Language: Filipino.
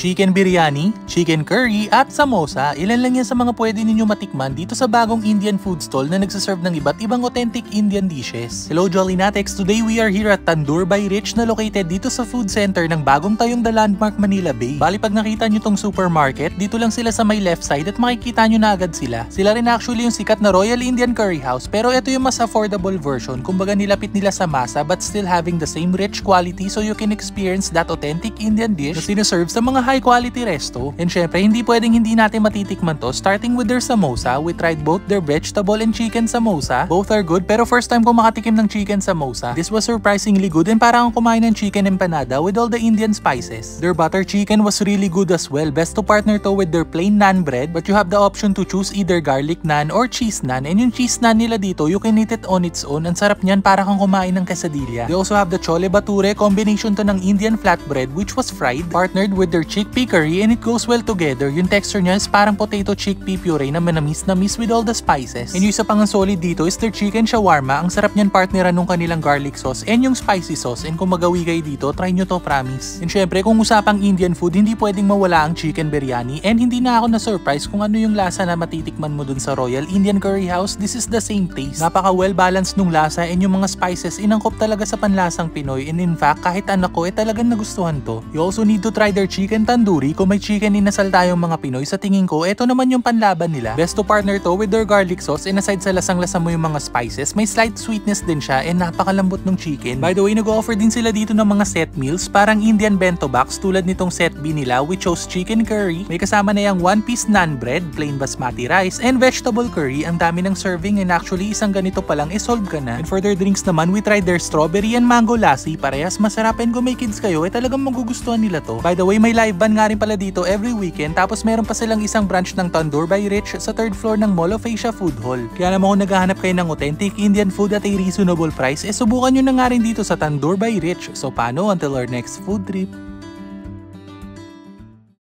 chicken biryani, chicken curry, at samosa. Ilan lang yan sa mga pwede ninyo matikman dito sa bagong Indian food stall na nagsaserve ng iba't ibang authentic Indian dishes. Hello Jolly Natics! Today we are here at Tandoor by Rich na located dito sa food center ng bagong tayong The Landmark Manila Bay. Bali pag nakita nyo tong supermarket, dito lang sila sa may left side at makikita nyo na agad sila. Sila rin actually yung sikat na Royal Indian Curry House, pero ito yung mas affordable version. Kumbaga nilapit nila sa masa but still having the same rich quality so you can experience that authentic Indian dish na sineserve sa mga high quality resto. And syempre, hindi pwedeng hindi natin matitikman to. Starting with their samosa, we tried both their vegetable and chicken samosa. Both are good, pero first time ko makatikim ng chicken samosa. This was surprisingly good and parang kumain ng chicken empanada with all the Indian spices. Their butter chicken was really good as well. Best to partner to with their plain naan bread, but you have the option to choose either garlic naan or cheese naan. And yung cheese naan nila dito, you can eat it on its own. Ang sarap niyan, para kang kumain ng quesadilla. They also have the chole bhature, combination to ng Indian flatbread which was fried, partnered with their chickpea curry, and it goes well together. Yung texture niya is parang potato chickpea puree na manamis with all the spices. And yung isa pang solid dito is their chicken shawarma. Ang sarap niyan partneran nung kanilang garlic sauce and yung spicy sauce. And kung magawi kayo dito, try nyo to, promise. And syempre, kung usapang Indian food, hindi pwedeng mawala ang chicken biryani. And hindi na ako na-surprise kung ano yung lasa na matitikman mo dun sa Royal Indian Curry House. This is the same taste. Napaka well balanced nung lasa and yung mga spices inangkop talaga sa panlasang Pinoy. And in fact, kahit anak ko talagang nagustuhan to. You also need to try their chicken tandoori. Kung may chicken inasal tayong mga Pinoy, sa tingin ko, eto naman yung panlaban nila. Best to partner to with their garlic sauce, and aside sa lasang-lasa mo yung mga spices, may slight sweetness din siya and napakalambot ng chicken. By the way, nag-offer din sila dito ng mga set meals, parang Indian bento box tulad nitong set B nila. We chose chicken curry. May kasama na yung one-piece naan bread, plain basmati rice, and vegetable curry. Ang dami ng serving and actually isang ganito pa lang solve ka na. And for their drinks naman, we tried their strawberry and mango lassi. Parehas masarap, and kung may kids kayo, talagang magugustuhan nila to. By the way, may live band nga rin pala dito every weekend, tapos meron pa silang isang branch ng Tandoor by Rich sa 3rd floor ng Mall of Asia Food Hall. Kaya naman kung naghahanap kayo ng authentic Indian food at a reasonable price, subukan nyo na nga rin dito sa Tandoor by Rich. So paano, until our next food trip?